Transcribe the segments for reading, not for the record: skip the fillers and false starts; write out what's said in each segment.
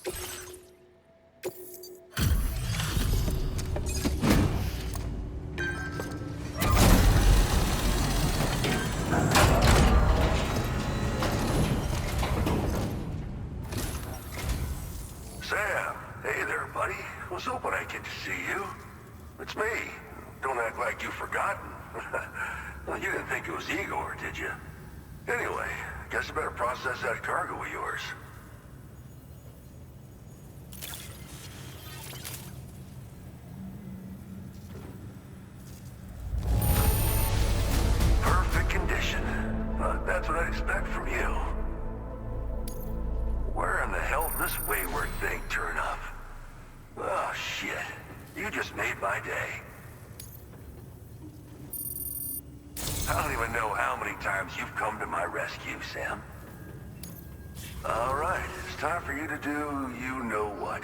Sam, hey there, buddy. Was hoping I'd get to see you. It's me. Don't act like you've forgotten. Well, you didn't think it was Igor, did you? Anyway, guess I better process that cargo of yours. Perfect condition. That's what I'd expect from you. Where in the hell did this wayward thing turn up? Oh, shit. You just made my day. I don't even know how many times you've come to my rescue, Sam. All right, it's time for you to do you-know-what.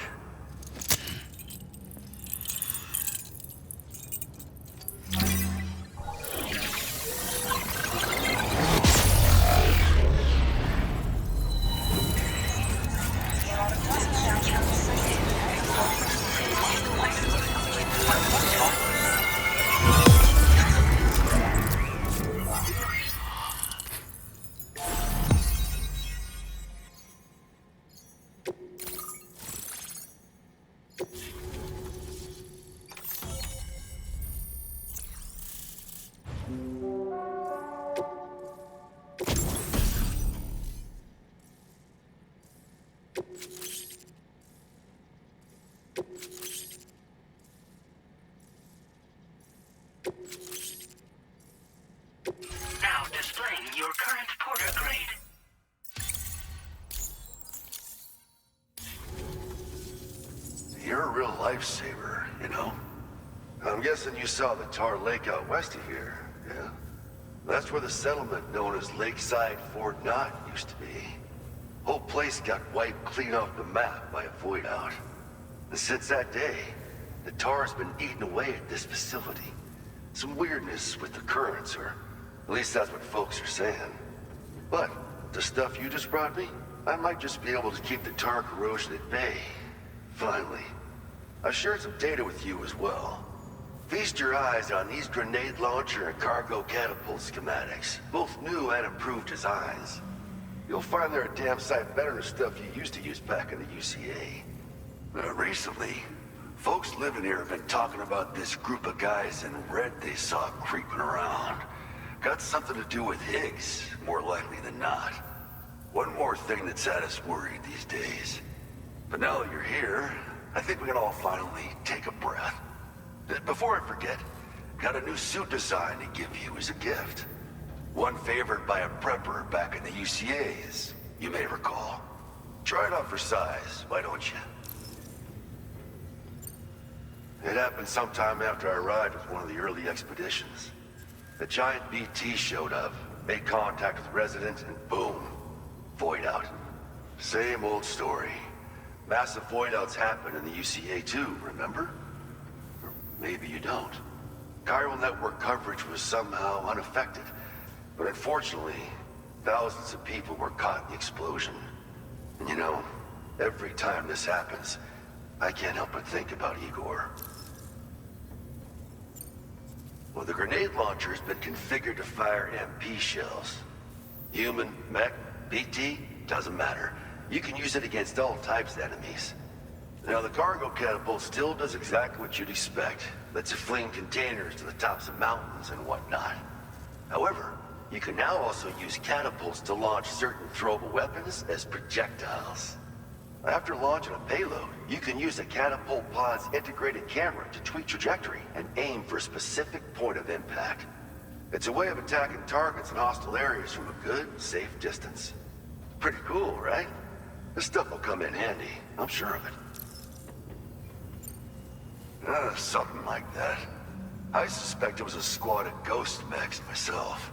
Now displaying your current porter grade. You're a real lifesaver, you know? I'm guessing you saw the Tar Lake out west of here, yeah? That's where the settlement known as Lakeside Fort Knott used to be. Whole place got wiped clean off the map by a void out. And since that day, the tar's been eating away at this facility. Some weirdness with the currents, or at least that's what folks are saying. But the stuff you just brought me, I might just be able to keep the tar corrosion at bay. Finally. I've shared some data with you as well. Feast your eyes on these grenade launcher and cargo catapult schematics, both new and improved designs. You'll find they're a damn sight better than stuff you used to use back in the UCA. Recently, folks living here have been talking about this group of guys in red they saw creeping around. Got something to do with Higgs, more likely than not. One more thing that's had us worried these days. But now that you're here, I think we can all finally take a breath. Before I forget, got a new suit design to give you as a gift. One favored by a prepper back in the UCAs, you may recall. Try it out for size, why don't you? It happened sometime after I arrived with one of the early expeditions. The giant BT showed up, made contact with residents, and boom, void out. Same old story. Massive void outs happen in the UCA too, remember? Or maybe you don't. Chiral network coverage was somehow unaffected, but unfortunately, thousands of people were caught in the explosion. And you know, every time this happens, I can't help but think about Igor. Well, the grenade launcher has been configured to fire MP shells. Human, mech, BT, doesn't matter. You can use it against all types of enemies. Now, the cargo catapult still does exactly what you'd expect. Lets you fling containers to the tops of mountains and whatnot. However, you can now also use catapults to launch certain throwable weapons as projectiles. After launching a payload, you can use a catapult pod's integrated camera to tweak trajectory and aim for a specific point of impact. It's a way of attacking targets in hostile areas from a good, safe distance. Pretty cool, right? This stuff will come in handy, I'm sure of it. Something like that. I suspect it was a squad of ghost mechs myself.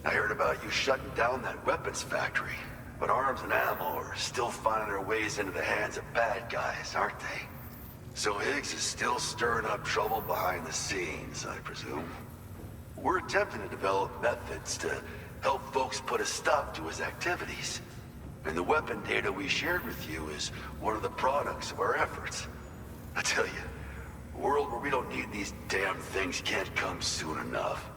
I heard about you shutting down that weapons factory, but arms and ammo are still finding their ways into the hands of bad guys, aren't they? So Higgs is still stirring up trouble behind the scenes, I presume. We're attempting to develop methods to help folks put a stop to his activities. And the weapon data we shared with you is one of the products of our efforts. I tell you, a world where we don't need these damn things can't come soon enough.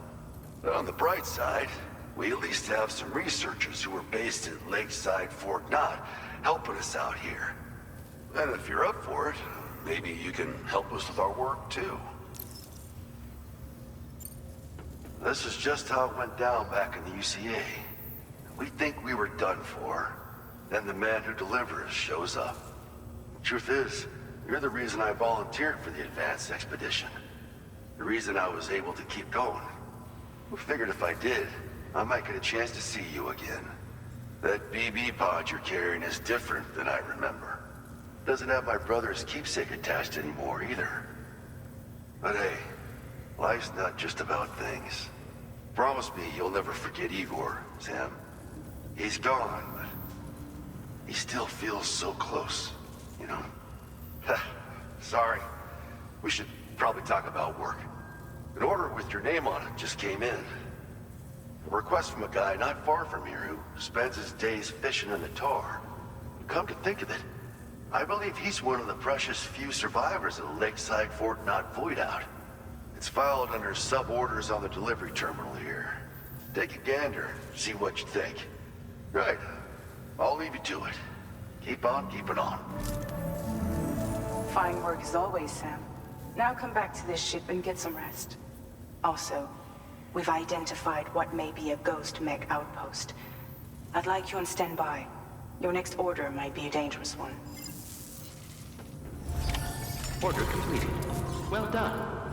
But on the bright side, we at least have some researchers who are based in Lakeside Fort Knott helping us out here. And if you're up for it, maybe you can help us with our work too. This is just how it went down back in the UCA. We think we were done for. Then the man who delivers shows up. The truth is, you're the reason I volunteered for the advanced expedition. The reason I was able to keep going. We figured if I did, I might get a chance to see you again. That BB pod you're carrying is different than I remember. Doesn't have my brother's keepsake attached anymore either. But hey, life's not just about things. Promise me you'll never forget Igor, Sam. He's gone, but he still feels so close, you know? Sorry. We should probably talk about work. An order with your name on it just came in. A request from a guy not far from here who spends his days fishing in the tar. Come to think of it, I believe he's one of the precious few survivors of the Lakeside Fort Knott void out. It's filed under sub-orders on the delivery terminal here. Take a gander, see what you think. Right. I'll leave you to it. Keep on keeping on. Fine work as always, Sam. Now come back to this ship and get some rest. Also, we've identified what may be a ghost mech outpost. I'd like you on standby. Your next order might be a dangerous one. Order completed. Well done.